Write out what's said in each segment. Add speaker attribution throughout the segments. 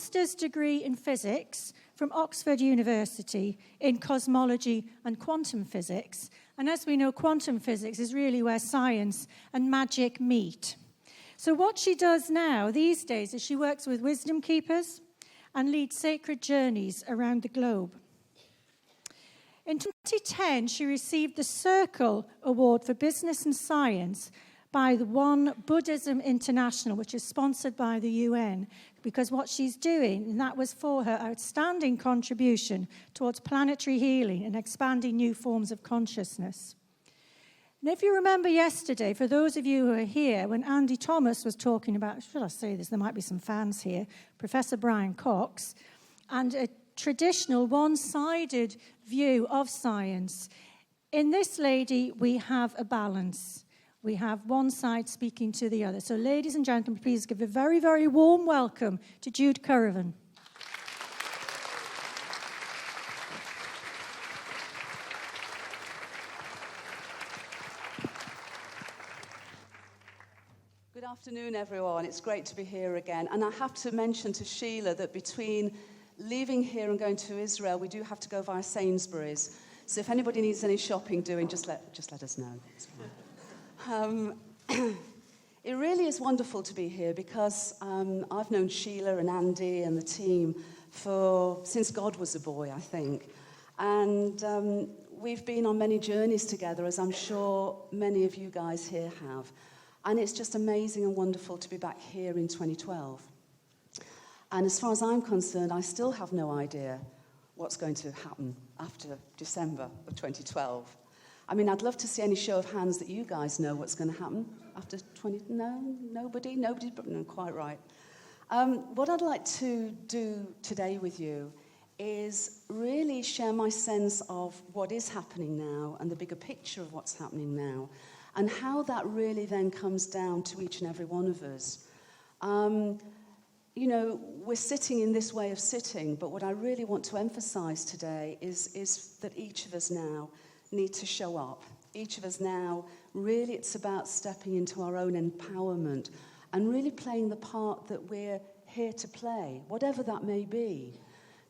Speaker 1: master's degree in physics from Oxford University in cosmology and quantum physics. And as we know, quantum physics is really where science and magic meet. So what she does now, these days, is she works with wisdom keepers and leads sacred journeys around the globe. In 2010, she received the Circle Award for Business and Science by the One Buddhism International, which is sponsored by the UN, because what she's doing, and that was for her outstanding contribution towards planetary healing and expanding new forms of consciousness. And if you remember yesterday, for those of you who are here, when Andy Thomas was talking about, should I say this, there might be some fans here, Professor Brian Cox, and a traditional one-sided view of science. In this lady, we have a balance. We have one side speaking to the other. So ladies and gentlemen, please give a very, very warm welcome to Jude Currivan.
Speaker 2: Good afternoon, everyone. It's great to be here again. And I have to mention to Sheila that between leaving here and going to Israel, we do have to go via Sainsbury's. So if anybody needs any shopping doing, just let us know. It really is wonderful to be here because I've known Sheila and Andy and the team since God was a boy, I think. And we've been on many journeys together, as I'm sure many of you guys here have. And it's just amazing and wonderful to be back here in 2012. And as far as I'm concerned, I still have no idea what's going to happen after December of 2012. I mean, I'd love to see any show of hands that you guys know what's going to happen after 20... No? Nobody, but no, quite right. What I'd like to do today with you is really share my sense of what is happening now and the bigger picture of what's happening now and how that really then comes down to each and every one of us. You know, we're sitting in this way of sitting, but what I really want to emphasize today is that each of us now need to show up. Each of us now, really it's about stepping into our own empowerment and really playing the part that we're here to play, whatever that may be.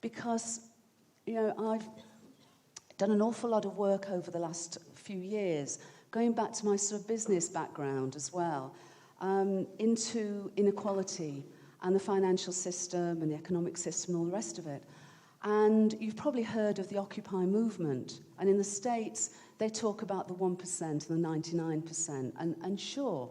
Speaker 2: Because, you know, I've done an awful lot of work over the last few years, going back to my sort of business background as well, into inequality and the financial system and the economic system and all the rest of it. And you've probably heard of the Occupy movement. And in the States, they talk about the 1% and the 99%. And sure,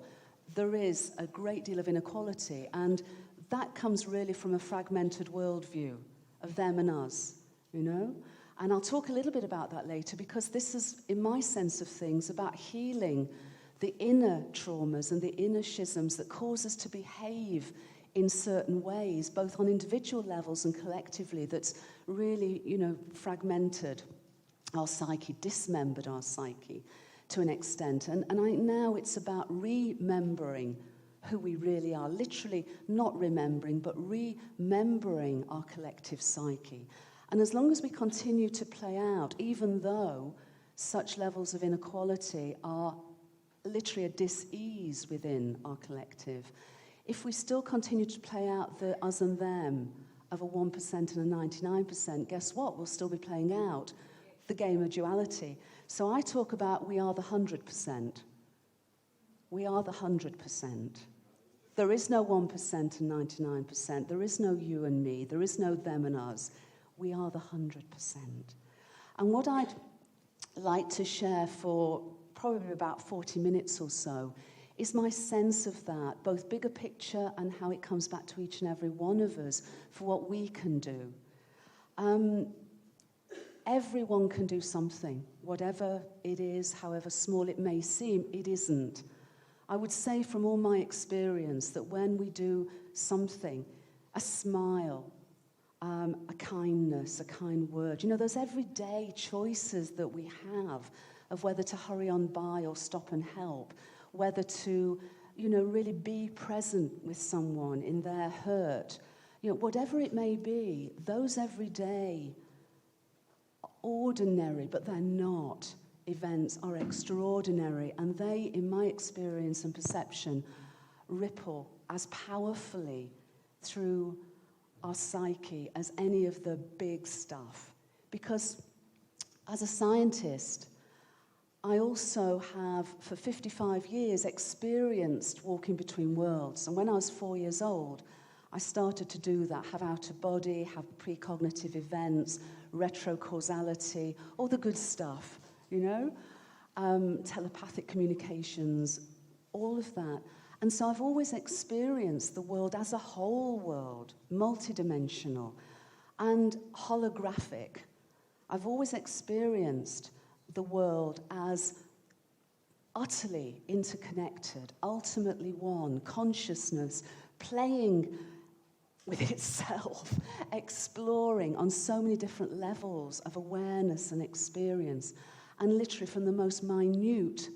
Speaker 2: there is a great deal of inequality. And that comes really from a fragmented worldview of them and us, you know? And I'll talk a little bit about that later because this is, in my sense of things, about healing the inner traumas and the inner schisms that cause us to behave in certain ways, both on individual levels and collectively, that's really, you know, fragmented our psyche, dismembered our psyche to an extent. And now it's about remembering who we really are, literally not remembering, but remembering our collective psyche. And as long as we continue to play out, even though such levels of inequality are literally a dis-ease within our collective, if we still continue to play out the us and them of a 1% and a 99%, guess what? We'll still be playing out the game of duality. So I talk about we are the 100%. We are the 100%. There is no 1% and 99%. There is no you and me. There is no them and us. We are the 100%. And what I'd like to share for probably about 40 minutes or so is my sense of that, both bigger picture and how it comes back to each and every one of us for what we can do. Everyone can do something, whatever it is, however small it may seem, it isn't. I would say from all my experience that when we do something, a smile, a kindness, a kind word, you know, those everyday choices that we have of whether to hurry on by or stop and help, whether to, you know, really be present with someone in their hurt, you know, whatever it may be, those everyday, ordinary, but they're not, events are extraordinary, and they, in my experience and perception, ripple as powerfully through our psyche as any of the big stuff. Because as a scientist, I also have, for 55 years, experienced walking between worlds. And when I was 4 years old, I started to do that, have out-of-body, have precognitive events, retrocausality, all the good stuff, you know? Telepathic communications, all of that. And so I've always experienced the world as a whole world, multidimensional and holographic. I've always experienced the world as utterly interconnected, ultimately one, consciousness playing with itself, exploring on so many different levels of awareness and experience, and literally from the most minute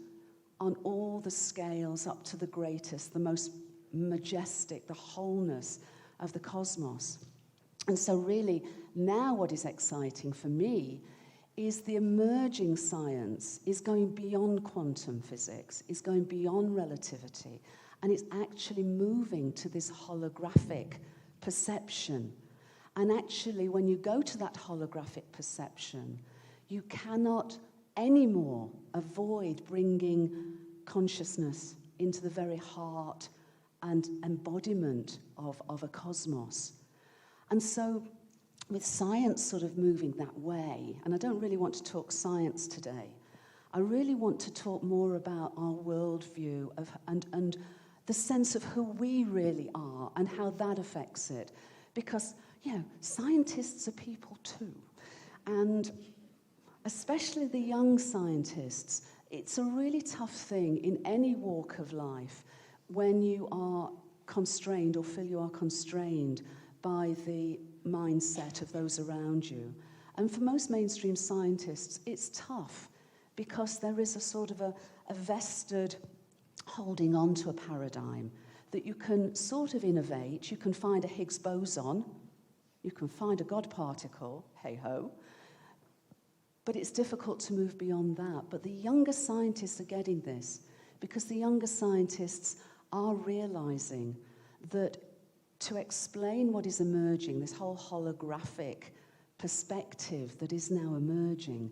Speaker 2: on all the scales up to the greatest, the most majestic, the wholeness of the cosmos. And so really, now what is exciting for me is the emerging science is going beyond quantum physics, is going beyond relativity, and it's actually moving to this holographic perception. And actually, when you go to that holographic perception, you cannot anymore avoid bringing consciousness into the very heart and embodiment of a cosmos. And so, with science sort of moving that way, and I don't really want to talk science today, I really want to talk more about our worldview and the sense of who we really are and how that affects it. Because, you know, scientists are people too. And especially the young scientists, it's a really tough thing in any walk of life when you are constrained or feel you are constrained by the mindset of those around you. And for most mainstream scientists, it's tough because there is a sort of a vested holding on to a paradigm that you can sort of innovate, you can find a Higgs boson, you can find a God particle, hey-ho, but it's difficult to move beyond that. But the younger scientists are getting this because the younger scientists are realizing that to explain what is emerging, this whole holographic perspective that is now emerging,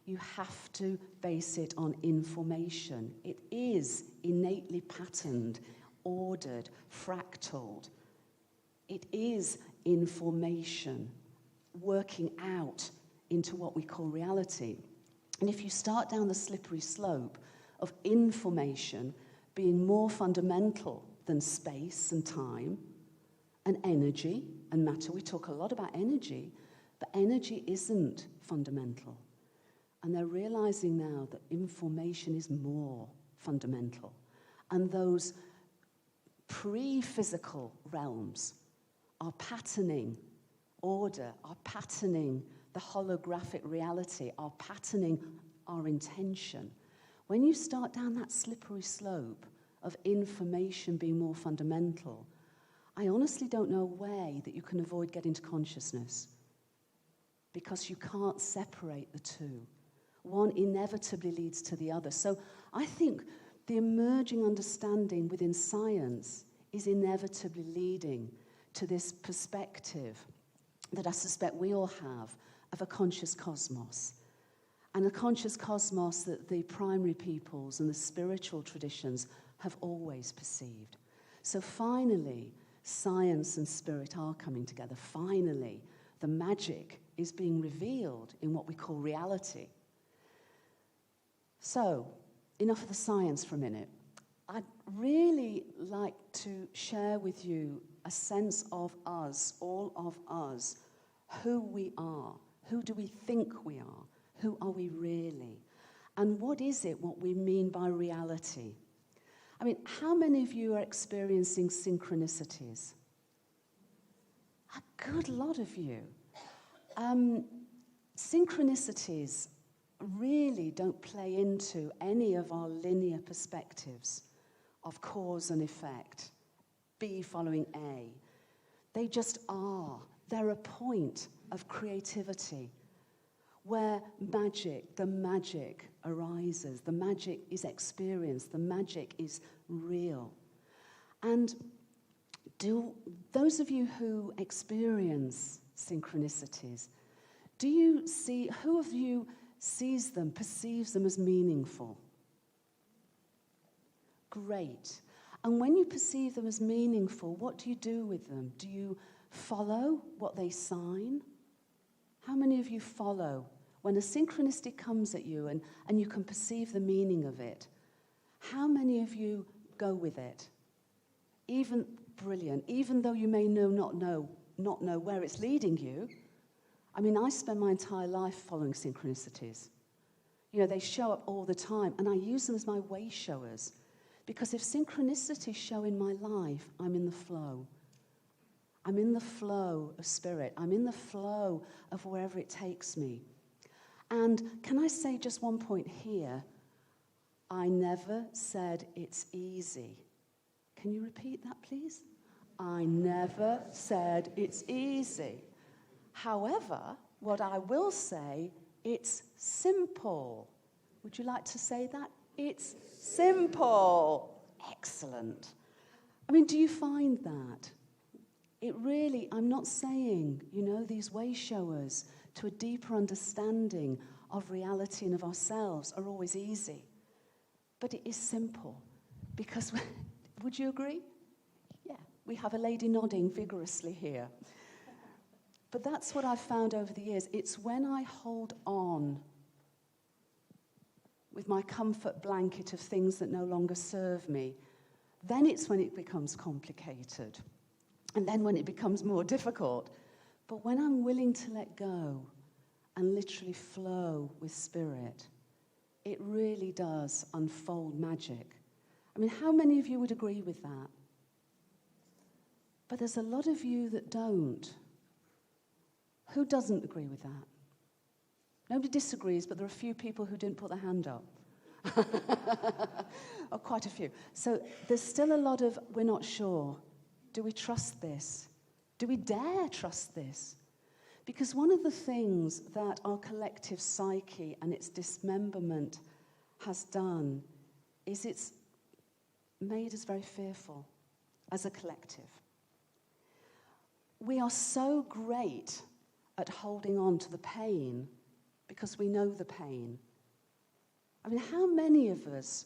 Speaker 2: you have to base it on information. It is innately patterned, ordered, fractaled. It is information working out into what we call reality. And if you start down the slippery slope of information being more fundamental than space and time, and energy and matter. We talk a lot about energy, but energy isn't fundamental. And they're realizing now that information is more fundamental. And those pre-physical realms are patterning order, are patterning the holographic reality, are patterning our intention. When you start down that slippery slope of information being more fundamental, I honestly don't know a way that you can avoid getting to consciousness because you can't separate the two. One inevitably leads to the other. So I think the emerging understanding within science is inevitably leading to this perspective that I suspect we all have of a conscious cosmos. And a conscious cosmos that the primary peoples and the spiritual traditions have always perceived. So finally, science and spirit are coming together. Finally, the magic is being revealed in what we call reality. So, enough of the science for a minute. I'd really like to share with you a sense of us, all of us, who we are. Who do we think we are? Who are we really? And what is it, what we mean by reality? I mean, how many of you are experiencing synchronicities? A good lot of you. Synchronicities really don't play into any of our linear perspectives of cause and effect, B following A. They just are. They're a point of creativity where the magic arises. The magic is experienced. The magic is real. And Do those of you who experience synchronicities, do you see, who of you sees them, perceives them as meaningful? Great. And when you perceive them as meaningful, what do you do with them? Do you follow what they sign? How many of you follow? When a synchronicity comes at you and you can perceive the meaning of it, how many of you go with it? Even brilliant, even though you may not know where it's leading you. I mean, I spend my entire life following synchronicities. You know, they show up all the time, and I use them as my way showers. Because if synchronicities show in my life, I'm in the flow. I'm in the flow of spirit. I'm in the flow of wherever it takes me. And can I say just one point here? I never said it's easy. Can you repeat that, please? I never said it's easy. However, what I will say, it's simple. Would you like to say that? It's simple. Excellent. I mean, do you find that? It really, I'm not saying, these way showers to a deeper understanding of reality and of ourselves are always easy. But it is simple. Because, would you agree? Yeah, we have a lady nodding vigorously here. But that's what I've found over the years. It's when I hold on with my comfort blanket of things that no longer serve me, then it's when it becomes complicated. And then when it becomes more difficult. But when I'm willing to let go and literally flow with spirit, it really does unfold magic. I mean, how many of you would agree with that? But there's a lot of you that don't. Who doesn't agree with that? Nobody disagrees, but there are a few people who didn't put their hand up. Oh, quite a few. So there's still a lot of, we're not sure. Do we trust this? Do we dare trust this? Because one of the things that our collective psyche and its dismemberment has done is it's made us very fearful as a collective. We are so great at holding on to the pain because we know the pain. I mean, how many of us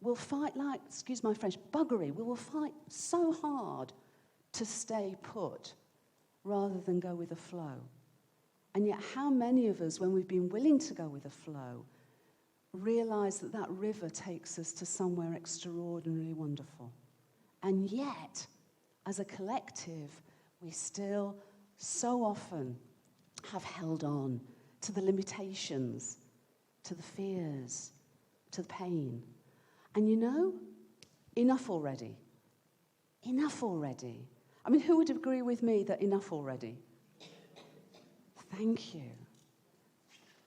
Speaker 2: will fight like, excuse my French, buggery? We will fight so hard to stay put rather than go with the flow. And yet how many of us, when we've been willing to go with the flow, realize that that river takes us to somewhere extraordinarily wonderful? And yet, as a collective, we still so often have held on to the limitations, to the fears, to the pain. And enough already. Enough already. I mean, who would agree with me that enough already? Thank you.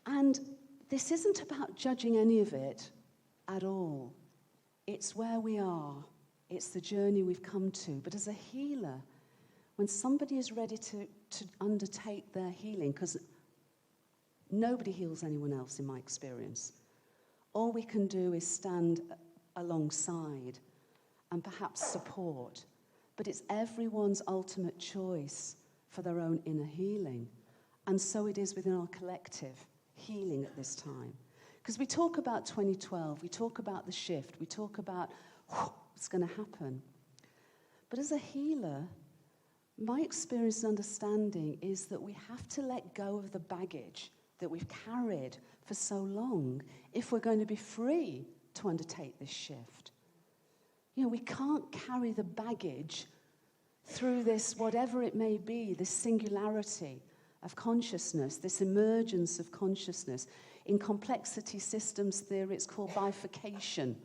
Speaker 2: And this isn't about judging any of it at all. It's where we are. It's the journey we've come to. But as a healer, when somebody is ready to undertake their healing, because nobody heals anyone else in my experience, all we can do is stand alongside and perhaps support. But it's everyone's ultimate choice for their own inner healing. And so it is within our collective healing at this time. Because we talk about 2012, we talk about the shift, we talk about what's going to happen. But as a healer, my experience and understanding is that we have to let go of the baggage that we've carried for so long if we're going to be free to undertake this shift. We can't carry the baggage through this, whatever it may be, this singularity of consciousness, this emergence of consciousness. In complexity systems theory, it's called bifurcation.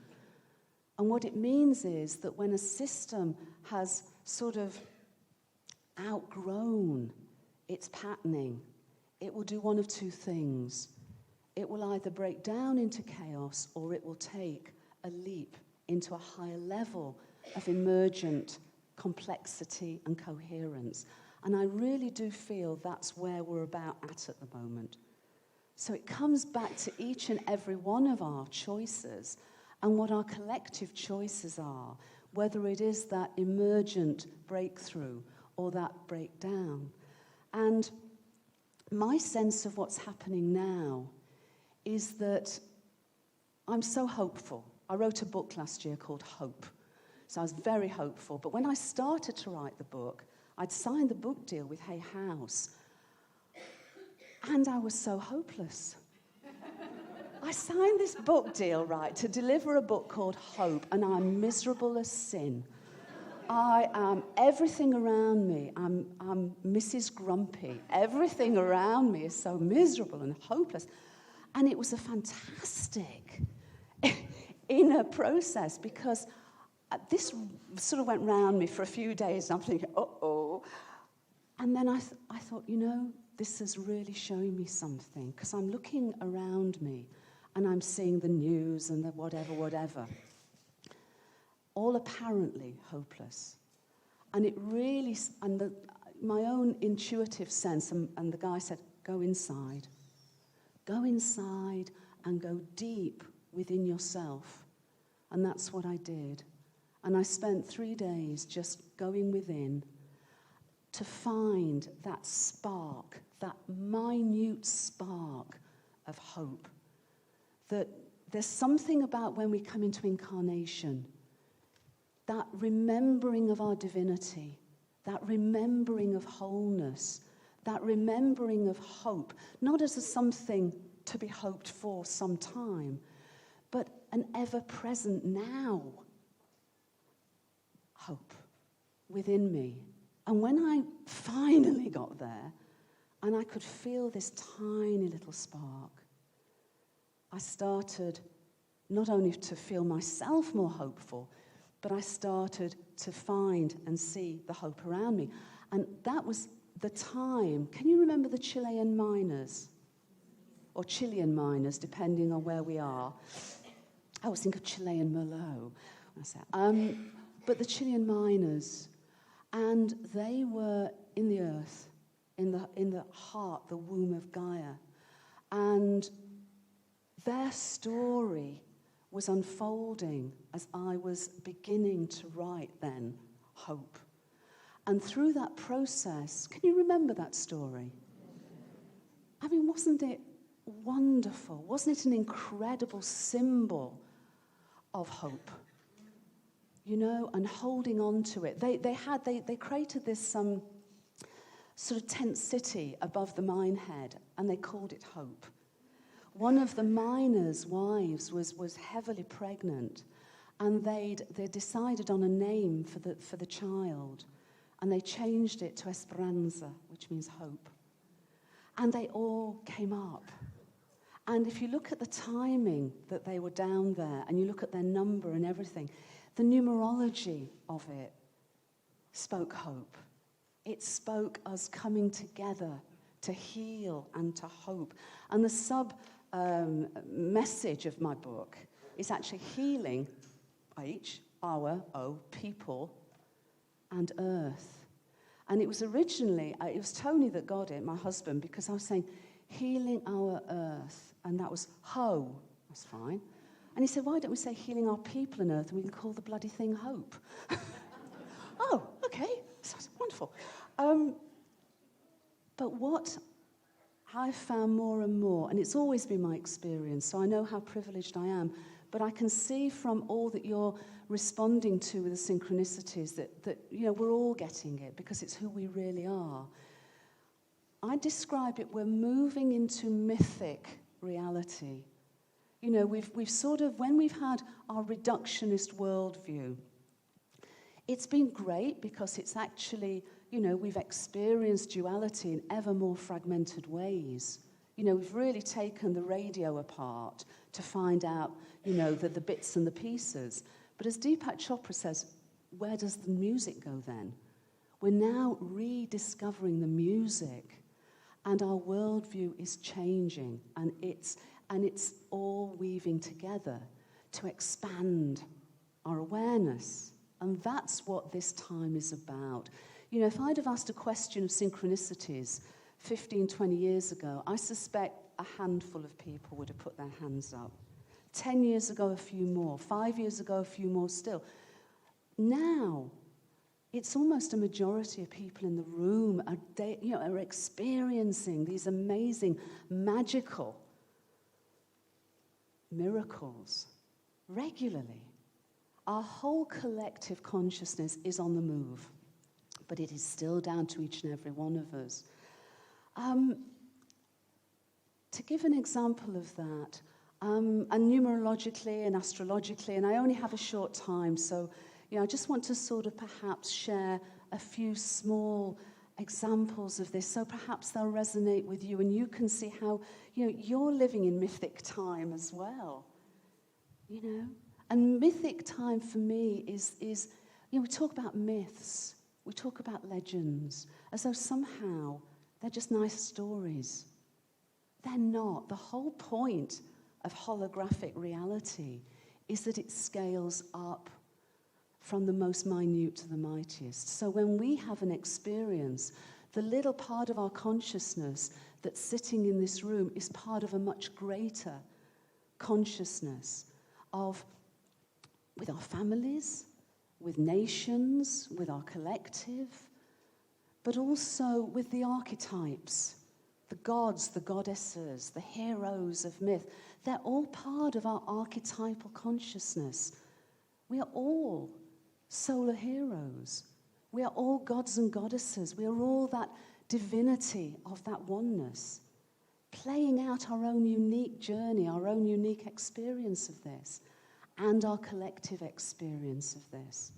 Speaker 2: And what it means is that when a system has sort of outgrown its patterning, it will do one of two things. It will either break down into chaos or it will take a leap into a higher level of emergent complexity and coherence. And I really do feel that's where we're about at the moment. So it comes back to each and every one of our choices and what our collective choices are. whether it is that emergent breakthrough or that breakdown. And my sense of what's happening now is that I'm so hopeful. I wrote a book last year called Hope. So I was very hopeful. But when I started to write the book, I'd signed the book deal with Hay House. And I was so hopeless. I signed this book deal, right, to deliver a book called Hope, and I'm miserable as sin. I am everything around me. I'm Mrs. Grumpy. Everything around me is so miserable and hopeless. And it was a fantastic inner process, because this sort of went round me for a few days, and I'm thinking, uh-oh. And then I thought, this is really showing me something, because I'm looking around me and I'm seeing the news and the whatever, all apparently hopeless. And it really, my own intuitive sense, and the guy said, go inside and go deep within yourself. And that's what I did. And I spent 3 days just going within to find that spark, that minute spark of hope. That there's something about when we come into incarnation, that remembering of our divinity, that remembering of wholeness, that remembering of hope, not as a something to be hoped for some time, but an ever-present now hope within me. And when I finally got there, and I could feel this tiny little spark, I started not only to feel myself more hopeful, but I started to find and see the hope around me. And that was the time. Can you remember the Chilean miners? Or Chilean miners, depending on where we are. I always think of Chilean Merlot. When I say, but the Chilean miners, and they were in the earth, in the heart, the womb of Gaia. And their story was unfolding as I was beginning to write then Hope. And through that process, can you remember that story? I mean, wasn't it wonderful? Wasn't it an incredible symbol of hope? And holding on to it. They created this sort of tent city above the mine head, and they called it Hope. One of the miners' wives was heavily pregnant, and they decided on a name for the child, and they changed it to Esperanza, which means hope. And they all came up. And if you look at the timing that they were down there, and you look at their number and everything, the numerology of it spoke hope. It spoke us coming together to heal and to hope. And the message of my book is actually healing people and earth. And it was originally, it was Tony that got it, my husband, because I was saying healing our earth, and that was ho, that's fine. And he said, why don't we say healing our people and earth, and we can call the bloody thing hope? Oh, okay, that's wonderful. But what I've found more and more, and it's always been my experience, so I know how privileged I am, but I can see from all that you're responding to with the synchronicities that we're all getting it, because it's who we really are. I describe it, we're moving into mythic reality. We've sort of, when we've had our reductionist worldview, it's been great because it's actually, we've experienced duality in ever more fragmented ways. We've really taken the radio apart to find out, the bits and the pieces. But as Deepak Chopra says, where does the music go then? We're now rediscovering the music, and our worldview is changing, and it's all weaving together to expand our awareness. And that's what this time is about. If I'd have asked a question of synchronicities 15, 20 years ago, I suspect a handful of people would have put their hands up. 10 years ago, a few more. 5 years ago, a few more still. Now, it's almost a majority of people in the room are experiencing these amazing, magical miracles regularly. Our whole collective consciousness is on the move, but it is still down to each and every one of us. To give an example of that, and numerologically and astrologically, and I only have a short time, so I just want to sort of perhaps share a few small examples of this, so perhaps they'll resonate with you, and you can see how you're living in mythic time as well. And mythic time for me is we talk about myths, we talk about legends, as though somehow they're just nice stories. They're not. The whole point of holographic reality is that it scales up from the most minute to the mightiest. So when we have an experience, the little part of our consciousness that's sitting in this room is part of a much greater consciousness with our families, with nations, with our collective, but also with the archetypes, the gods, the goddesses, the heroes of myth. They're all part of our archetypal consciousness. We are all solar heroes. We are all gods and goddesses. We are all that divinity of that oneness, playing out our own unique journey, our own unique experience of this, and our collective experience of this.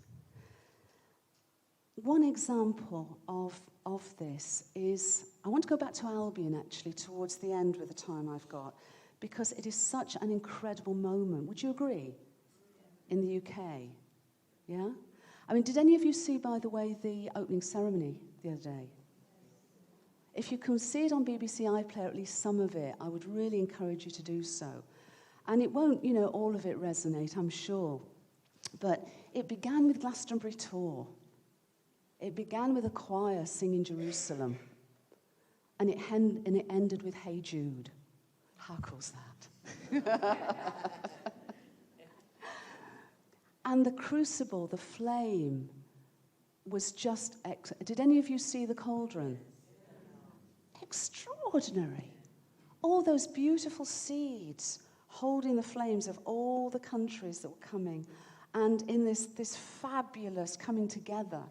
Speaker 2: One example of this is, I want to go back to Albion actually towards the end with the time I've got, because it is such an incredible moment. Would you agree? In the UK? Yeah? I mean, did any of you see, by the way, the opening ceremony the other day? If you can see it on BBC iPlayer, at least some of it, I would really encourage you to do so. And it won't, all of it resonate, I'm sure. But it began with Glastonbury Tour. It began with a choir singing Jerusalem. And it ended with Hey Jude. How cool's that? And the crucible, the flame, was just... Did any of you see the cauldron? Extraordinary. All those beautiful seeds holding the flames of all the countries that were coming, and in this fabulous coming together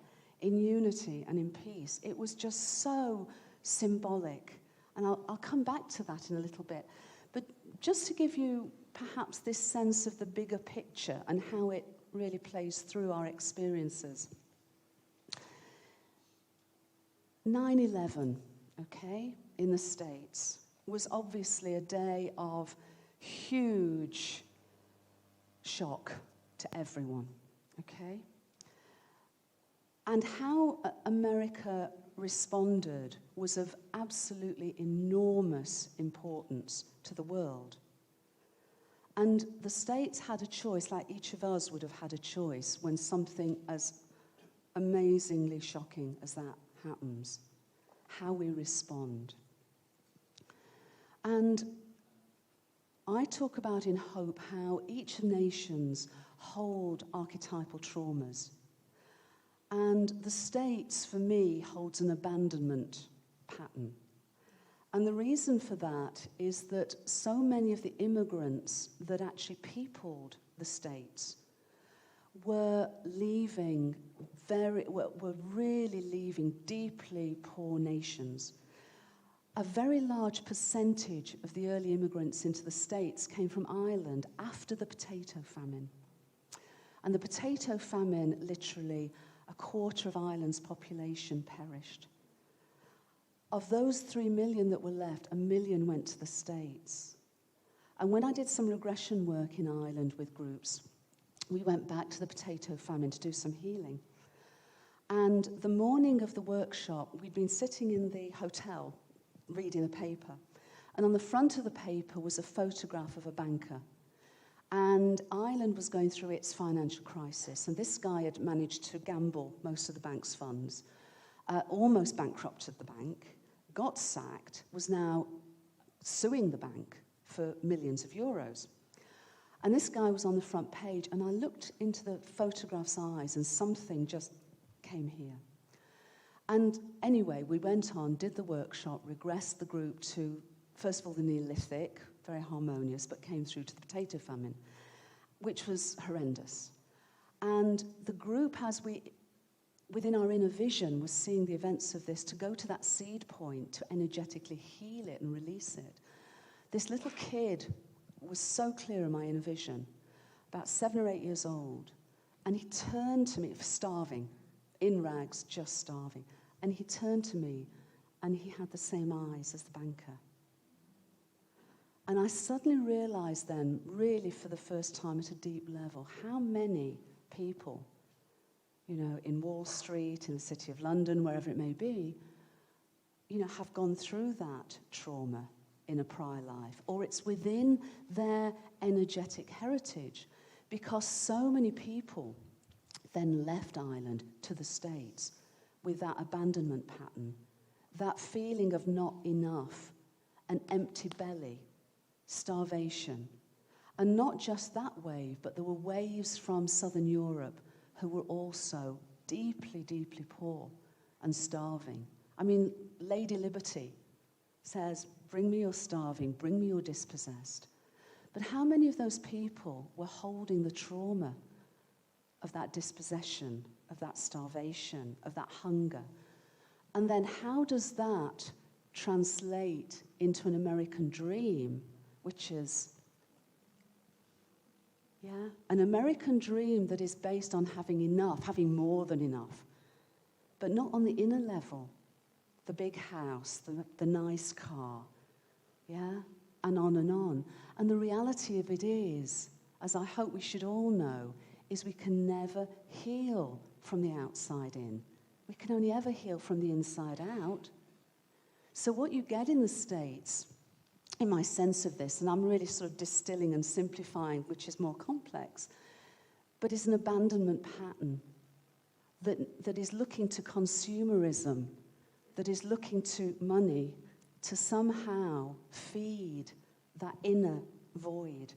Speaker 2: in unity and in peace. It was just so symbolic. And I'll come back to that in a little bit. But just to give you perhaps this sense of the bigger picture and how it really plays through our experiences. 9/11, okay, in the States, was obviously a day of huge shock to everyone, okay? And how America responded was of absolutely enormous importance to the world. And the States had a choice, like each of us would have had a choice when something as amazingly shocking as that happens, how we respond. And I talk about in Hope how each nations hold archetypal traumas. And the States, for me, holds an abandonment pattern. And the reason for that is that so many of the immigrants that actually peopled the States were leaving were really leaving deeply poor nations. A very large percentage of the early immigrants into the States came from Ireland after the potato famine. And the potato famine, literally, a quarter of Ireland's population perished. Of those 3 million that were left, 1 million went to the States. And when I did some regression work in Ireland with groups, we went back to the potato famine to do some healing. And the morning of the workshop, we'd been sitting in the hotel reading a paper. And on the front of the paper was a photograph of a banker. And Ireland was going through its financial crisis. And this guy had managed to gamble most of the bank's funds, almost bankrupted the bank, got sacked, was now suing the bank for millions of euros. And this guy was on the front page, and I looked into the photograph's eyes, and something just came here. And anyway, we went on, did the workshop, regressed the group to, first of all, the Neolithic, very harmonious, but came through to the potato famine, which was horrendous. And the group, as we, within our inner vision, was seeing the events of this, to go to that seed point, to energetically heal it and release it. This little kid was so clear in my inner vision, about 7 or 8 years old, and he turned to me, starving, in rags, just starving, and he turned to me, and he had the same eyes as the banker. And I suddenly realized then, really for the first time at a deep level, how many people, you know, in Wall Street, in the City of London, wherever it may be, you know, have gone through that trauma in a prior life, or it's within their energetic heritage, because so many people then left Ireland to the States with that abandonment pattern, that feeling of not enough, an empty belly, starvation. And not just that wave, but there were waves from Southern Europe who were also deeply, deeply poor and starving. I mean, Lady Liberty says, bring me your starving, bring me your dispossessed. But how many of those people were holding the trauma of that dispossession, of that starvation, of that hunger? And then how does that translate into an American dream, which is, an American dream that is based on having enough, having more than enough, but not on the inner level, the big house, the nice car, and on and on. And the reality of it is, as I hope we should all know, is we can never heal from the outside in. We can only ever heal from the inside out. So what you get in the States, in my sense of this, and I'm really sort of distilling and simplifying, which is more complex, but is an abandonment pattern that is looking to consumerism, that is looking to money to somehow feed that inner void.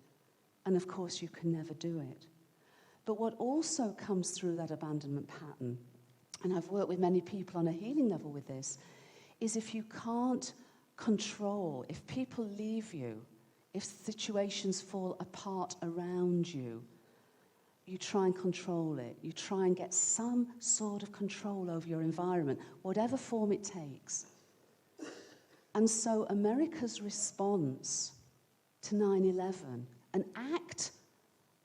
Speaker 2: And of course, you can never do it. But what also comes through that abandonment pattern, and I've worked with many people on a healing level with this, is if you can't control, if people leave you, if situations fall apart around you, you try and control it. You try and get some sort of control over your environment, whatever form it takes. And so America's response to 9/11, an act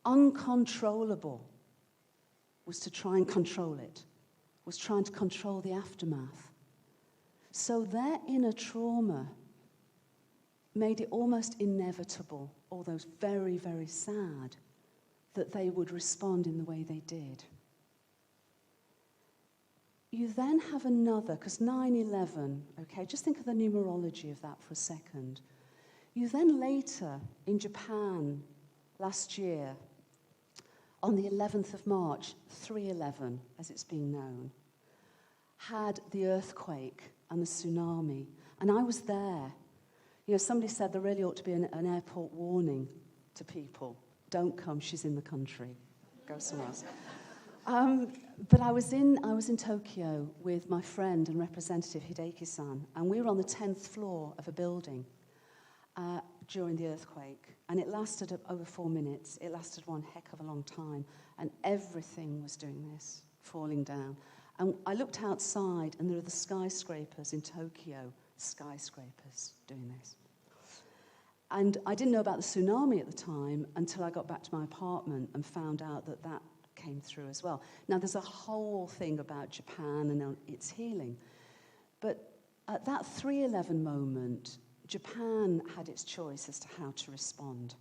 Speaker 2: uncontrollable, was to try and control it, was trying to control the aftermath. So their inner trauma made it almost inevitable, although very, very sad, that they would respond in the way they did. You then have another, because 9/11, okay, just think of the numerology of that for a second. You then later, in Japan, last year, on the 11th of March, 3/11, as it's being known, had the earthquake and the tsunami. And I was there. You know, somebody said there really ought to be an airport warning to people. Don't come, she's in the country. Go somewhere else. But I was in Tokyo with my friend and representative Hideki-san, and we were on the 10th floor of a building during the earthquake, and it lasted over 4 minutes. It lasted one heck of a long time, and everything was doing this, falling down. And I looked outside, and there are the skyscrapers in Tokyo, skyscrapers doing this. And I didn't know about the tsunami at the time until I got back to my apartment and found out that that came through as well. Now, there's a whole thing about Japan and its healing. But at that 3/11 moment, Japan had its choice as to how to respond.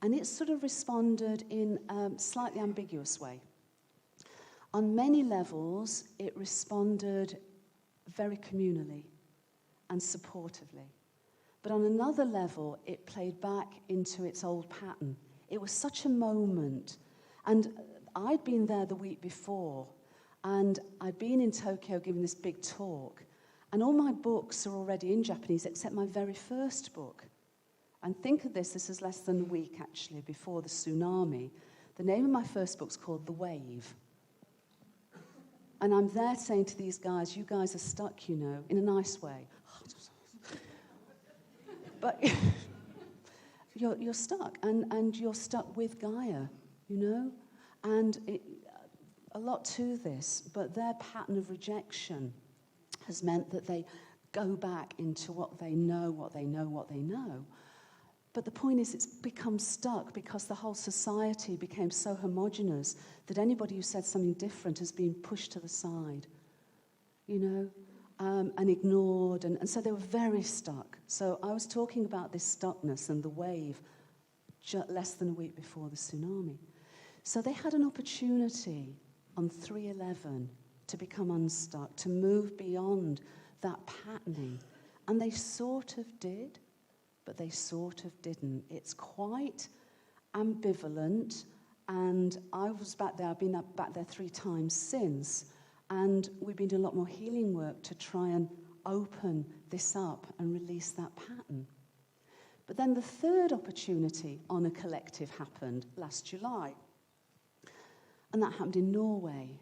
Speaker 2: And it sort of responded in a slightly ambiguous way. On many levels, it responded very communally and supportively. But on another level, it played back into its old pattern. It was such a moment. And I'd been there the week before, and I'd been in Tokyo giving this big talk, and all my books are already in Japanese except my very first book. And think of this is less than a week, actually, before the tsunami. The name of my first book's called The Wave. And I'm there saying to these guys, you guys are stuck, you know, in a nice way. But you're stuck, and you're stuck with Gaia, you know? And a lot to this, but their pattern of rejection has meant that they go back into what they know, what they know, what they know. But the point is, it's become stuck because the whole society became so homogenous that anybody who said something different has been pushed to the side, you know, and ignored. And so they were very stuck. So I was talking about this stuckness and the wave less than a week before the tsunami. So they had an opportunity on 3/11 to become unstuck, to move beyond that patterning. And they sort of did, but they sort of didn't. It's quite ambivalent, and I was back there, I've been back there 3 times since, and we've been doing a lot more healing work to try and open this up and release that pattern. But then the third opportunity on a collective happened last July, and that happened in Norway.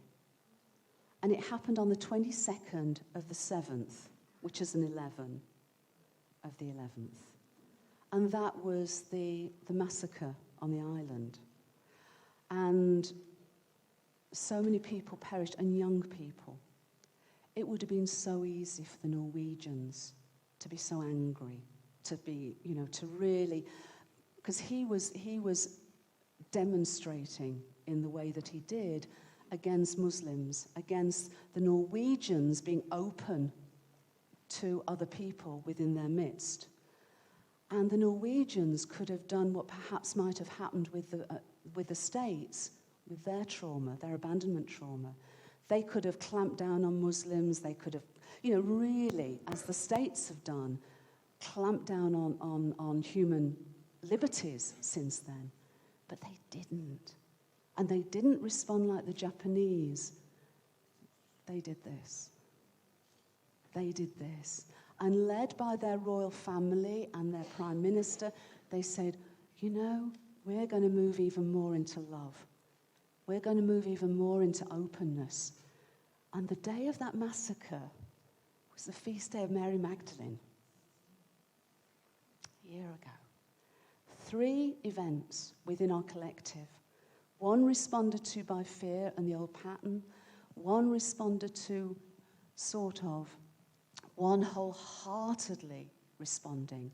Speaker 2: And it happened on the 22nd of the 7th, which is an 11 of the 11th. And that was the massacre on the island. And so many people perished, and young people. It would have been so easy for the Norwegians to be so angry, to be, you know, to really, because he was demonstrating in the way that he did against Muslims, against the Norwegians being open to other people within their midst. And the Norwegians could have done what perhaps might have happened with the States, with their trauma, their abandonment trauma. They could have clamped down on Muslims. They could have, you know, really, as the States have done, clamped down on human liberties since then. But they didn't. And they didn't respond like the Japanese. They did this. They did this. And led by their royal family and their prime minister, they said, you know, we're going to move even more into love. We're going to move even more into openness. And the day of that massacre was the feast day of Mary Magdalene. A year ago. 3 events within our collective. One responded to by fear and the old pattern. One responded to sort of. One wholeheartedly responding.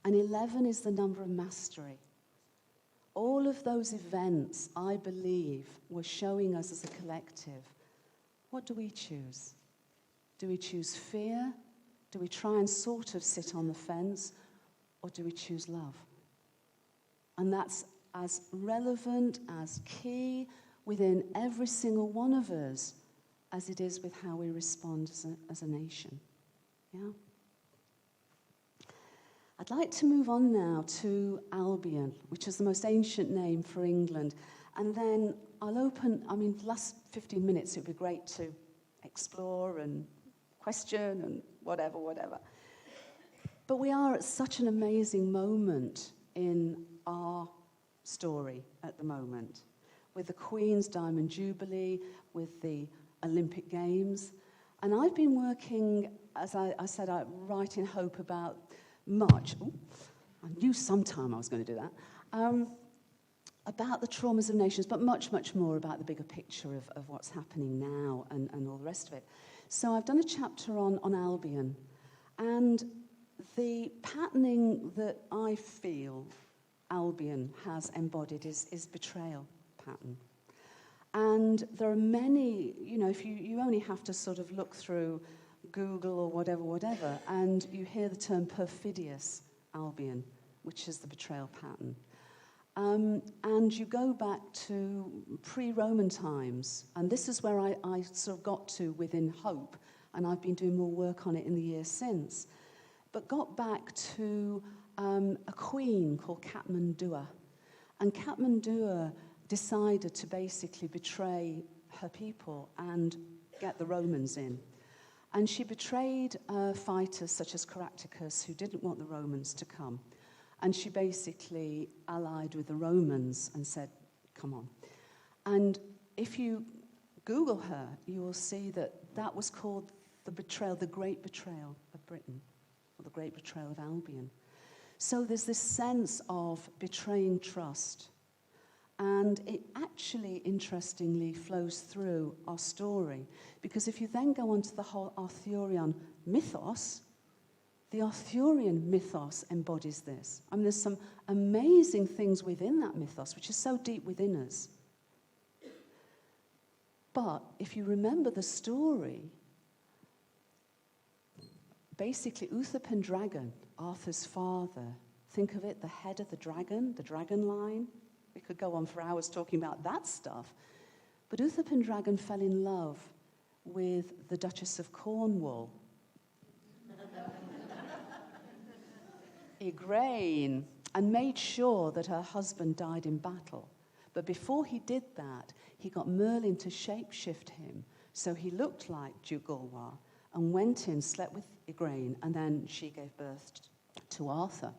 Speaker 2: And 11 is the number of mastery. All of those events, I believe, were showing us as a collective, what do we choose? Do we choose fear? Do we try and sort of sit on the fence? Or do we choose love? And that's as relevant, as key within every single one of us as it is with how we respond as a nation. Yeah? I'd like to move on now to Albion, which is the most ancient name for England. And then I'll open, the last 15 minutes, it would be great to explore and question and whatever. But we are at such an amazing moment in our story at the moment, with the Queen's Diamond Jubilee, with the Olympic Games. And I've been working, as I said, I write in hope about much. I knew sometime I was going to do that. About the traumas of nations, but much, much more about the bigger picture of what's happening now and all the rest of it. So I've done a chapter on Albion. And the patterning that I feel Albion has embodied is betrayal pattern. And there are many, if you only have to sort of look through Google or whatever, and you hear the term perfidious Albion, which is the betrayal pattern. And you go back to pre-Roman times, and this is where I sort of got to within Hope, and I've been doing more work on it in the years since, but got back to a queen called Katmandua. And Katmandua decided to basically betray her people and get the Romans in. And she betrayed fighters such as Caractacus, who didn't want the Romans to come. And she basically allied with the Romans and said, come on. And if you Google her, you will see that that was called the betrayal, the Great Betrayal of Britain, or the Great Betrayal of Albion. So there's this sense of betraying trust. And it actually, interestingly, flows through our story. Because if you then go on to the whole Arthurian mythos, the Arthurian mythos embodies this. I mean, there's some amazing things within that mythos, which is so deep within us. But if you remember the story, basically Uther Pendragon, Arthur's father, think of it, the head of the dragon line. We could go on for hours talking about that stuff. But Uther Pendragon fell in love with the Duchess of Cornwall, Igraine, and made sure that her husband died in battle. But before he did that, he got Merlin to shapeshift him, so he looked like Duke Galwar, and went in, slept with Igraine, and then she gave birth to Arthur.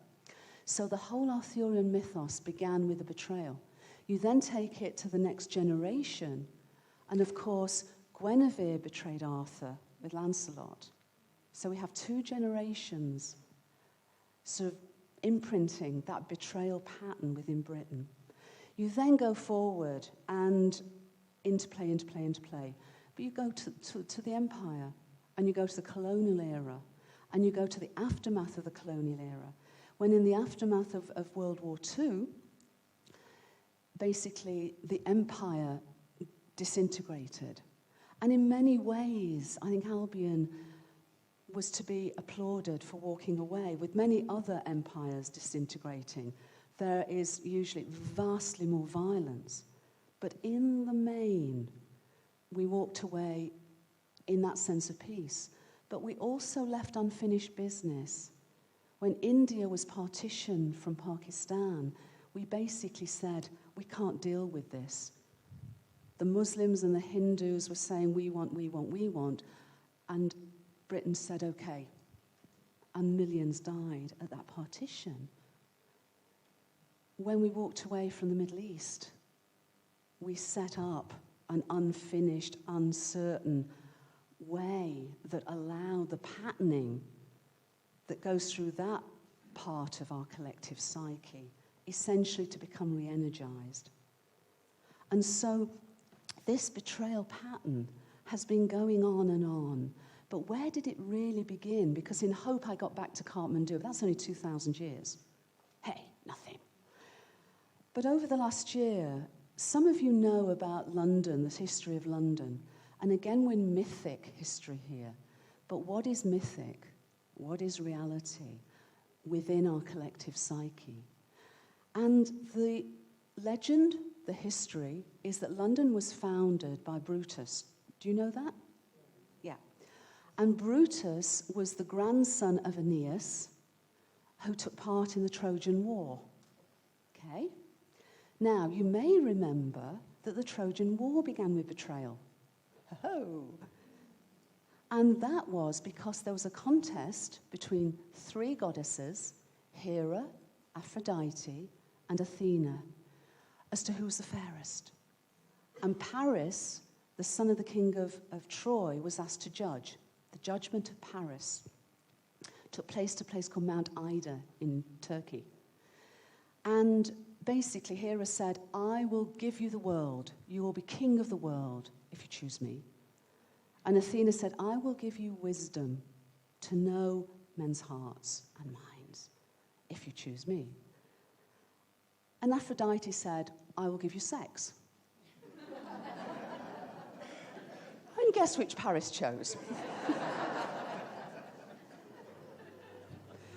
Speaker 2: So the whole Arthurian mythos began with a betrayal. You then take it to the next generation, and of course, Guinevere betrayed Arthur with Lancelot. So we have two generations sort of imprinting that betrayal pattern within Britain. You then go forward and interplay. But you go to the empire, and you go to the colonial era, and you go to the aftermath of the colonial era, when in the aftermath of World War II, basically the empire disintegrated. And in many ways, I think Albion was to be applauded for walking away. With many other empires disintegrating, there is usually vastly more violence. But in the main, we walked away in that sense of peace. But we also left unfinished business. When India was partitioned from Pakistan, we basically said, we can't deal with this. The Muslims and the Hindus were saying, we want. And Britain said, okay. And millions died at that partition. When we walked away from the Middle East, we set up an unfinished, uncertain way that allowed the patterning that goes through that part of our collective psyche essentially to become re-energized. And so this betrayal pattern has been going on and on. But where did it really begin? Because in Hope I got back to Kathmandu, but that's only 2,000 years. Hey, nothing. But over the last year, some of you know about London, the history of London. And again, we're in mythic history here. But what is mythic? What is reality within our collective psyche? And the legend, the history, is that London was founded by Brutus. Do you know that? Yeah. And Brutus was the grandson of Aeneas, who took part in the Trojan War. Okay? Now, you may remember that the Trojan War began with betrayal. Oh! And that was because there was a contest between three goddesses, Hera, Aphrodite, and Athena, as to who was the fairest. And Paris, the son of the king of Troy, was asked to judge. The judgment of Paris took place at a place called Mount Ida in Turkey. And basically, Hera said, I will give you the world. You will be king of the world if you choose me. And Athena said, I will give you wisdom to know men's hearts and minds if you choose me. And Aphrodite said, I will give you sex. And guess which Paris chose?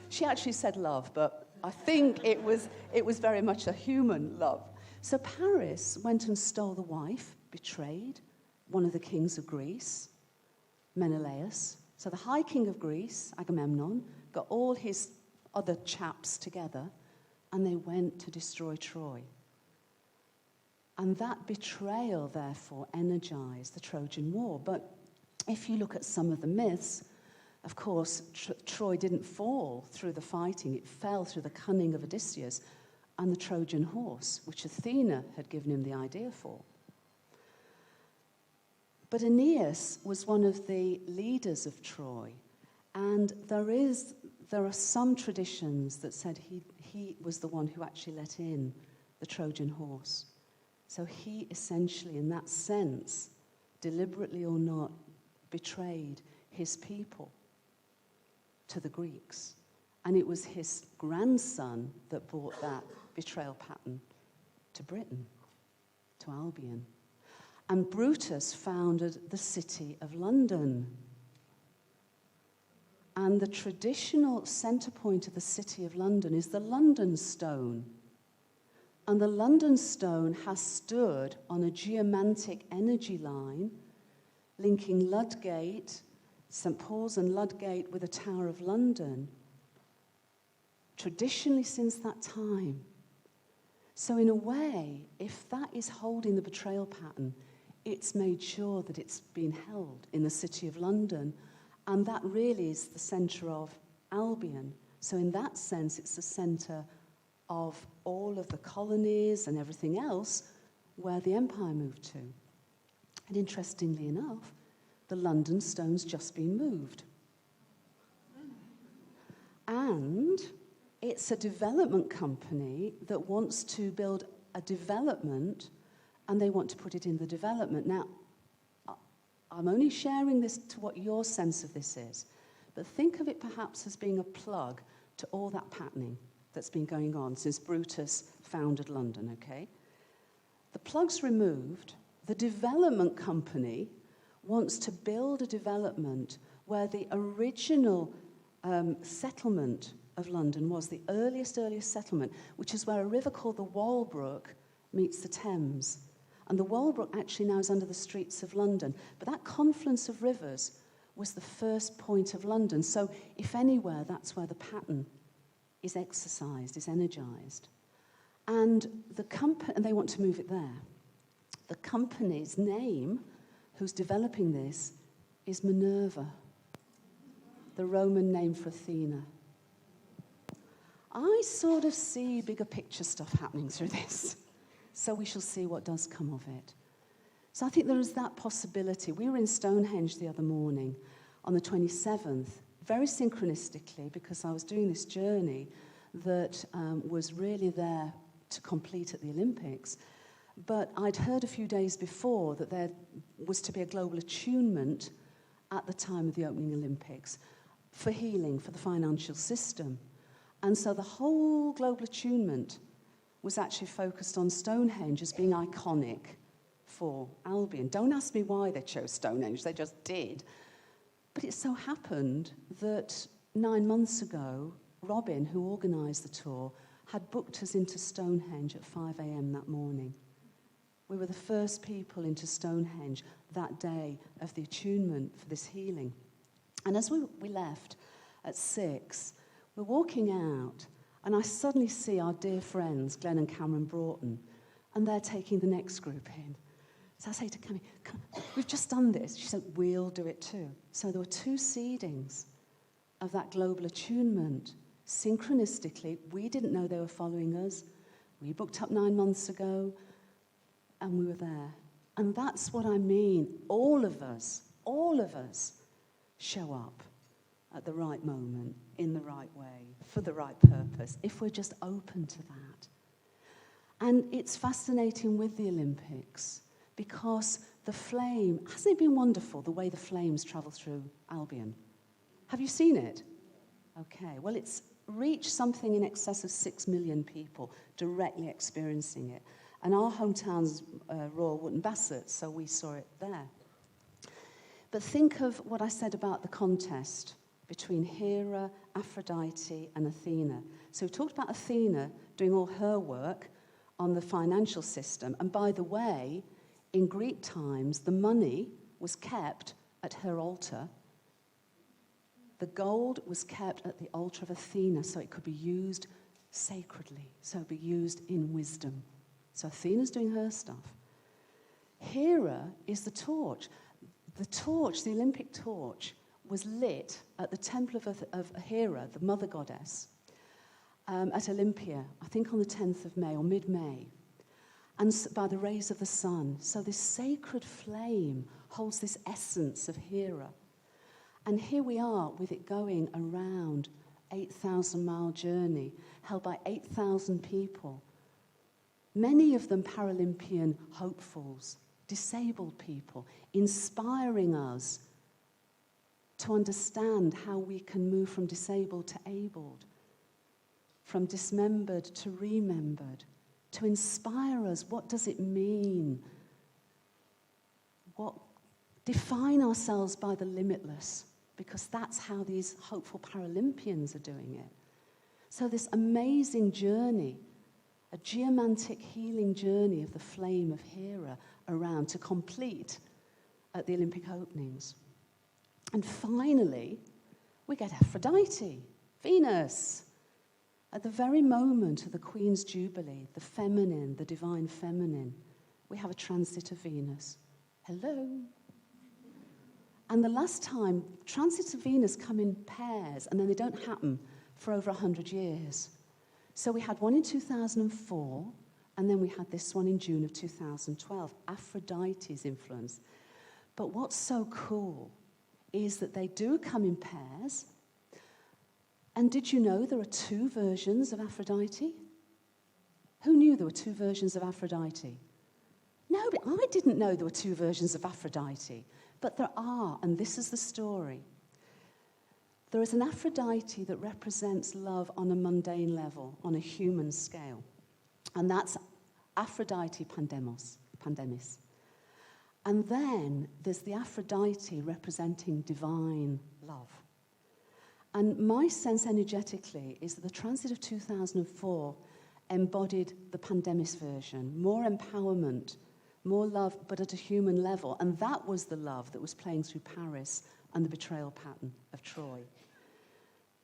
Speaker 2: She actually said love, but I think it was very much a human love. So Paris went and stole the wife, betrayed one of the kings of Greece, Menelaus. So the high king of Greece, Agamemnon, got all his other chaps together, and they went to destroy Troy. And that betrayal, therefore, energized the Trojan War. But if you look at some of the myths, Of course, Troy didn't fall through the fighting. It fell through the cunning of Odysseus and the Trojan horse, which Athena had given him the idea for. But Aeneas was one of the leaders of Troy, and there are some traditions that said he was the one who actually let in the Trojan horse. So he essentially, in that sense, deliberately or not, betrayed his people to the Greeks. And it was his grandson that brought that betrayal pattern to Britain, to Albion. And Brutus founded the city of London. And the traditional centre point of the city of London is the London Stone. And the London Stone has stood on a geomantic energy line linking Ludgate, St. Paul's and Ludgate with the Tower of London, traditionally since that time. So in a way, if that is holding the betrayal pattern, it's made sure that it's been held in the city of London, and that really is the centre of Albion. So in that sense, it's the centre of all of the colonies and everything else where the empire moved to. And interestingly enough, the London Stone's just been moved. And it's a development company that wants to build a development, and they want to put it in the development. Now, I'm only sharing this to what your sense of this is, but think of it perhaps as being a plug to all that patterning that's been going on since Brutus founded London, okay? The plug's removed. The development company wants to build a development where the original settlement of London was the earliest settlement, which is where a river called the Walbrook meets the Thames. And the Walbrook actually now is under the streets of London. But that confluence of rivers was the first point of London. So if anywhere, that's where the pattern is exercised, is energized. And and they want to move it there. The company's name, who's developing this, is Minerva, the Roman name for Athena. I sort of see bigger picture stuff happening through this. So we shall see what does come of it. So I think there is that possibility. We were in Stonehenge the other morning on the 27th, very synchronistically, because I was doing this journey that was really there to complete at the Olympics. But I'd heard a few days before that there was to be a global attunement at the time of the opening Olympics for healing, for the financial system. And so the whole global attunement was actually focused on Stonehenge as being iconic for Albion. Don't ask me why they chose Stonehenge, they just did. But it so happened that 9 months ago, Robin, who organised the tour, had booked us into Stonehenge at 5 a.m. that morning. We were the first people into Stonehenge that day of the attunement for this healing. And as we left at 6, we're walking out, and I suddenly see our dear friends, Glenn and Cameron Broughton, and they're taking the next group in. So I say to Cammy, we've just done this. She said, we'll do it too. So there were 2 seedings of that global attunement. Synchronistically, we didn't know they were following us. We booked up 9 months ago, and we were there. And that's what I mean. All of us show up at the right moment, in the right way, for the right purpose, if we're just open to that. And it's fascinating with the Olympics, because the flame, hasn't it been wonderful, the way the flames travel through Albion? Have you seen it? Okay, well, it's reached something in excess of 6 million people directly experiencing it. And our hometown's Royal Wootton Bassett, so we saw it there. But think of what I said about the contest between Hera, Aphrodite, and Athena. So we talked about Athena doing all her work on the financial system. And by the way, in Greek times, the money was kept at her altar. The gold was kept at the altar of Athena, so it could be used sacredly, so it could be used in wisdom. So Athena's doing her stuff. Hera is the torch. The torch, the Olympic torch, was lit at the temple of Hera, the mother goddess, at Olympia, I think on the 10th of May or mid-May, and by the rays of the sun. So this sacred flame holds this essence of Hera. And here we are with it going around 8,000-mile journey, held by 8,000 people, many of them Paralympian hopefuls, disabled people, inspiring us to understand how we can move from disabled to abled, from dismembered to remembered, to inspire us. What does it mean? Define ourselves by the limitless, because that's how these hopeful Paralympians are doing it. So this amazing journey, a geomantic healing journey of the flame of Hera around to complete at the Olympic openings. And finally, we get Aphrodite, Venus. At the very moment of the Queen's Jubilee, the feminine, the divine feminine, we have a transit of Venus. Hello. And the last time, transits of Venus come in pairs, and then they don't happen for over 100 years. So we had one in 2004, and then we had this one in June of 2012, Aphrodite's influence. But what's so cool is that they do come in pairs. And did you know there are two versions of Aphrodite? Who knew there were two versions of Aphrodite? No, but I didn't know there were two versions of Aphrodite. But there are, and this is the story. There is an Aphrodite that represents love on a mundane level, on a human scale. And that's Aphrodite pandemis. And then there's the Aphrodite representing divine love. And my sense energetically is that the transit of 2004 embodied the pandemis version, more empowerment, more love, but at a human level. And that was the love that was playing through Paris and the betrayal pattern of Troy.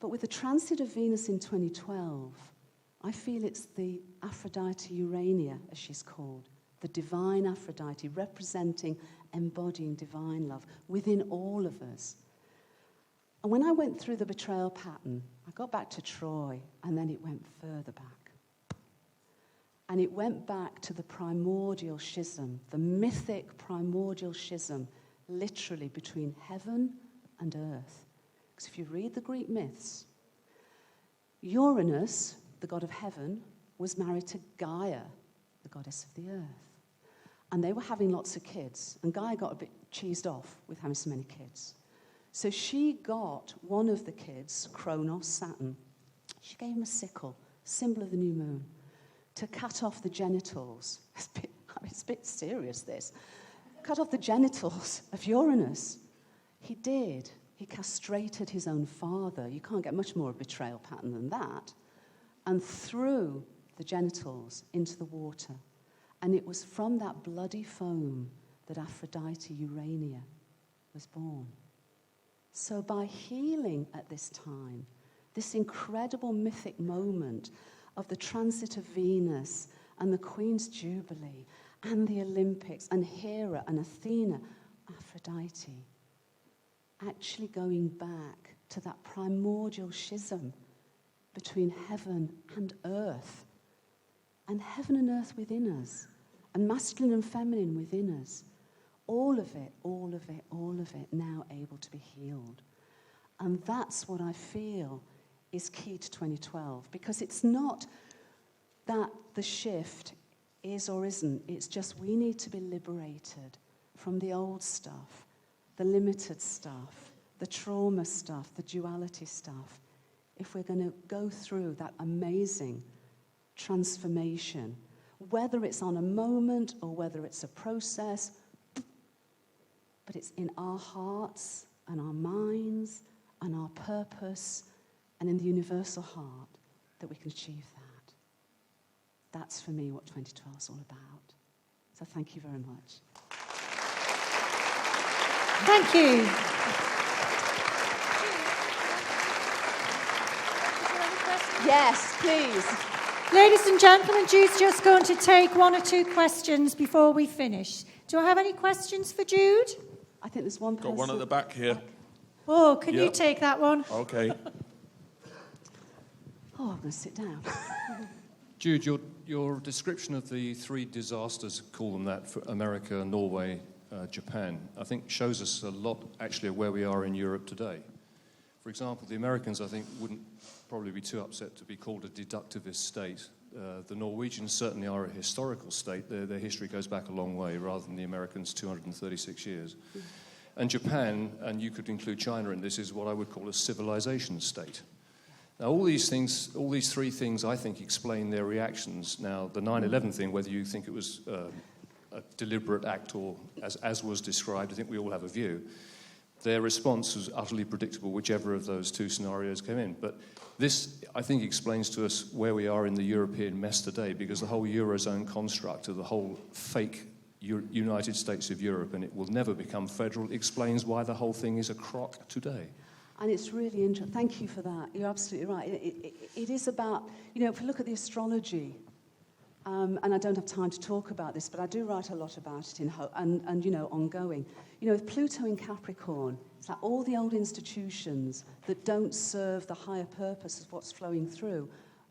Speaker 2: But with the transit of Venus in 2012, I feel it's the Aphrodite Urania, as she's called, the divine Aphrodite, representing, embodying divine love within all of us. And when I went through the betrayal pattern, I got back to Troy, and then it went further back. And it went back to the primordial schism, the mythic primordial schism, literally between heaven and earth. Because if you read the Greek myths, Uranus, the god of heaven, was married to Gaia, the goddess of the earth. And they were having lots of kids, and Gaia got a bit cheesed off with having so many kids. So she got one of the kids, Kronos, Saturn, she gave him a sickle, symbol of the new moon, to cut off the genitals. It's a bit serious, this. Cut off the genitals of Uranus. He did. He castrated his own father. You can't get much more of a betrayal pattern than that. And threw the genitals into the water. And it was from that bloody foam that Aphrodite Urania was born. So by healing at this time, this incredible mythic moment of the transit of Venus and the Queen's Jubilee and the Olympics and Hera and Athena, Aphrodite, actually going back to that primordial schism between heaven and earth, and heaven and earth within us, and masculine and feminine within us. All of it, all of it, all of it now able to be healed. And that's what I feel is key to 2012, because it's not that the shift is or isn't, it's just we need to be liberated from the old stuff, the limited stuff, the trauma stuff, the duality stuff, if we're going to go through that amazing transformation, whether it's on a moment or whether it's a process, but it's in our hearts and our minds and our purpose and in the universal heart that we can achieve that. That's for me what 2012 is all about. So thank you very much.
Speaker 1: Thank you.
Speaker 2: Yes, please.
Speaker 1: Ladies and gentlemen, Jude's just going to take one or two questions before we finish. Do I have any questions for Jude?
Speaker 2: I think there's one person.
Speaker 3: Got one at the back here.
Speaker 1: Oh, can you take that one?
Speaker 3: Okay.
Speaker 2: Oh, I'm going to sit down.
Speaker 4: Jude, your description of the three disasters, call them that, for America, Norway, Japan, I think shows us a lot, actually, of where we are in Europe today. For example, the Americans, I think, wouldn't probably be too upset to be called a deductivist state. The Norwegians certainly are a historical state. Their history goes back a long way, rather than the Americans' 236 years. And Japan, and you could include China in this, is what I would call a civilization state. Now, all these three things, I think, explain their reactions. Now, the 9/11 thing, whether you think it was a deliberate act or as was described, I think we all have a view. Their response was utterly predictable, whichever of those two scenarios came in. But this, I think, explains to us where we are in the European mess today, because the whole Eurozone construct of the whole fake United States of Europe, and it will never become federal, explains why the whole thing is a crock today.
Speaker 2: And it's really interesting. Thank you for that. You're absolutely right. It is about, if we look at the astrology, and I don't have time to talk about this, but I do write a lot about it and ongoing. With Pluto in Capricorn, it's like all the old institutions that don't serve the higher purpose of what's flowing through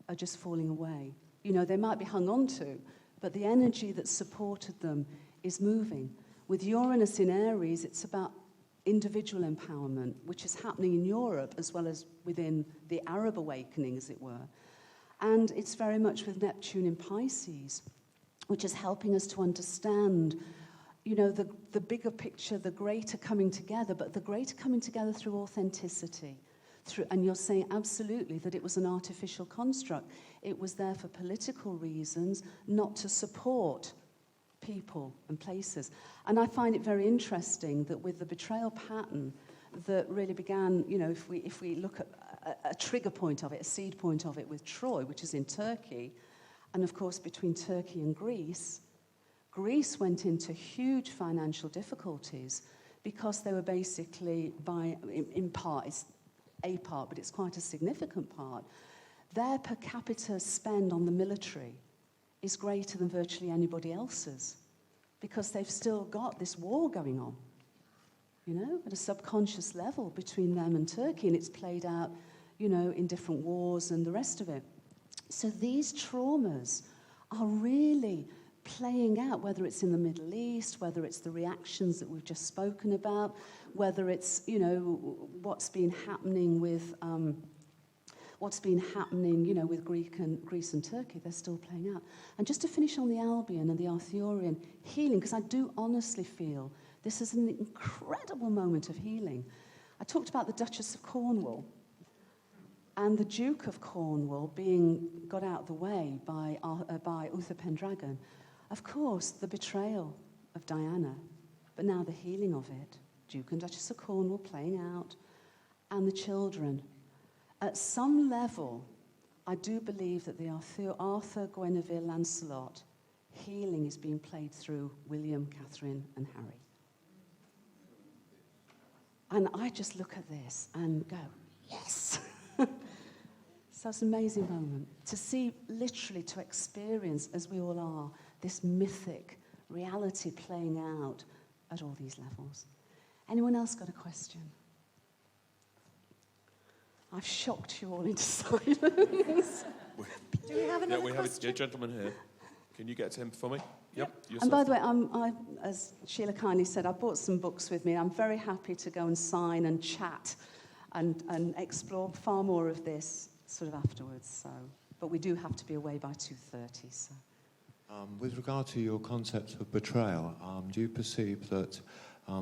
Speaker 2: are just falling away. They might be hung on to, but the energy that supported them is moving. With Uranus in Aries, it's about individual empowerment, which is happening in Europe as well as within the Arab awakening, as it were. And it's very much with Neptune in Pisces, which is helping us to understand, the bigger picture, the greater coming together, but the greater coming together through authenticity. And you're saying absolutely that it was an artificial construct. It was there for political reasons, not to support people and places. And I find it very interesting that with the betrayal pattern that really began, if we look at a trigger point of it, a seed point of it with Troy, which is in Turkey, and of course between Turkey and Greece went into huge financial difficulties because they were basically, in part, it's a part, but it's quite a significant part, their per capita spend on the military is greater than virtually anybody else's, because they've still got this war going on, at a subconscious level between them and Turkey, and it's played out, in different wars and the rest of it. So these traumas are really playing out, whether it's in the Middle East, whether it's the reactions that we've just spoken about, whether it's, what's been happening with with Greece and Turkey, they're still playing out. And just to finish on the Albion and the Arthurian healing, because I do honestly feel this is an incredible moment of healing. I talked about the Duchess of Cornwall and the Duke of Cornwall being got out of the way by Uther Pendragon. Of course, the betrayal of Diana, but now the healing of it. Duke and Duchess of Cornwall playing out, and the children. At some level, I do believe that the Arthur, Guinevere, Lancelot healing is being played through William, Catherine, and Harry. And I just look at this and go, yes! So it's an amazing moment to see, literally to experience, as we all are, this mythic reality playing out at all these levels. Anyone else got a question? I've shocked you all into silence.
Speaker 1: Do we have another
Speaker 3: we
Speaker 1: question?
Speaker 3: have a gentleman here. Can you get to him for me? Yep.
Speaker 2: And by the way, I, as Sheila kindly said, I brought some books with me. I'm very happy to go and sign and chat and explore far more of this sort of afterwards. So, but we do have to be away by 2:30. So.
Speaker 5: With regard to your concept of betrayal, do you perceive that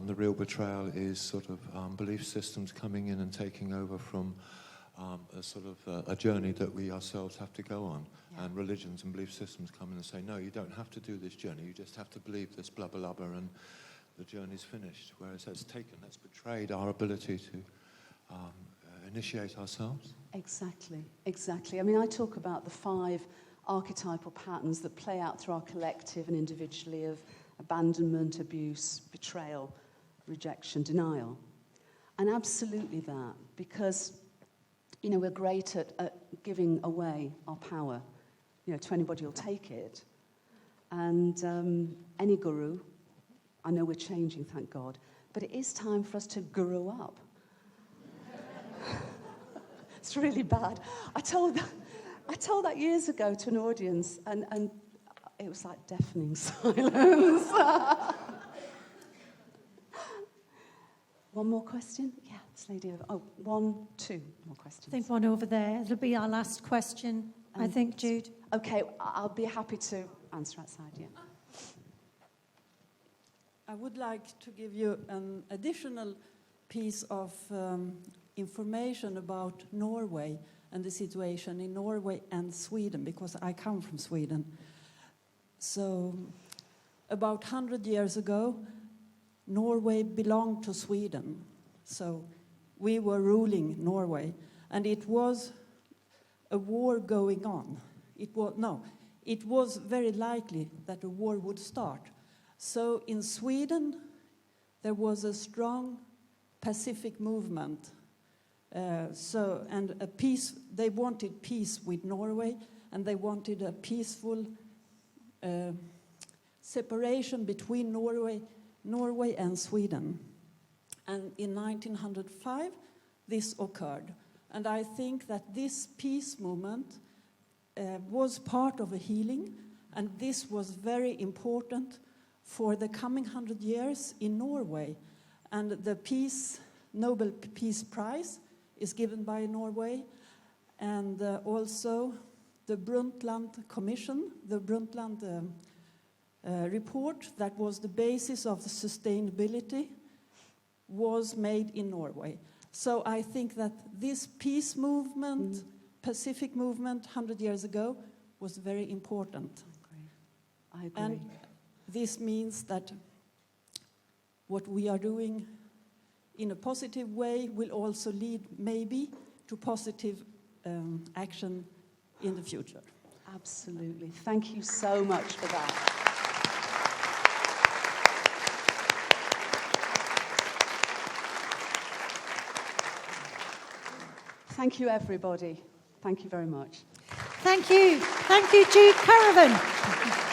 Speaker 5: the real betrayal is sort of belief systems coming in and taking over from a sort of a journey that we ourselves have to go on, and religions and belief systems come in and say, no, you don't have to do this journey, you just have to believe this blubber lubber and the journey's finished, whereas that's betrayed our ability to initiate ourselves?
Speaker 2: Exactly. I mean, I talk about the 5 archetypal patterns that play out through our collective and individually of abandonment, abuse, betrayal, rejection, denial. And absolutely that, because, we're great at giving away our power, to anybody who'll take it. And any guru, I know we're changing, thank God, but it is time for us to guru up. It's really bad. I told that years ago to an audience, and it was like deafening silence. One more question? Yeah, this lady over. Oh, 1, 2 more questions.
Speaker 1: I think one over there. It'll be our last question, I think, Jude.
Speaker 2: Okay, I'll be happy to answer outside, yeah.
Speaker 6: I would like to give you an additional piece of information about Norway and the situation in Norway and Sweden, because I come from Sweden. So, about 100 years ago, Norway belonged to Sweden. So, we were ruling Norway, and it was a war going on. It was very likely that a war would start. So in Sweden, there was a strong Pacific movement. And a peace. They wanted peace with Norway, and they wanted a peaceful separation between Norway and Sweden. And in 1905, this occurred. And I think that this peace movement was part of a healing, and this was very important for the coming 100 years in Norway. And the Nobel Peace Prize is given by Norway, and also the Brundtland Commission, the Brundtland report that was the basis of the sustainability, was made in Norway. So I think that this peace movement, Pacific movement 100 years ago, was very important.
Speaker 2: I agree.
Speaker 6: And this means that what we are doing in a positive way will also lead maybe to positive action in the future.
Speaker 2: Absolutely. Thank you so much for that. Thank you, everybody. Thank you very much.
Speaker 1: Thank you. Thank you, Jude Currivan.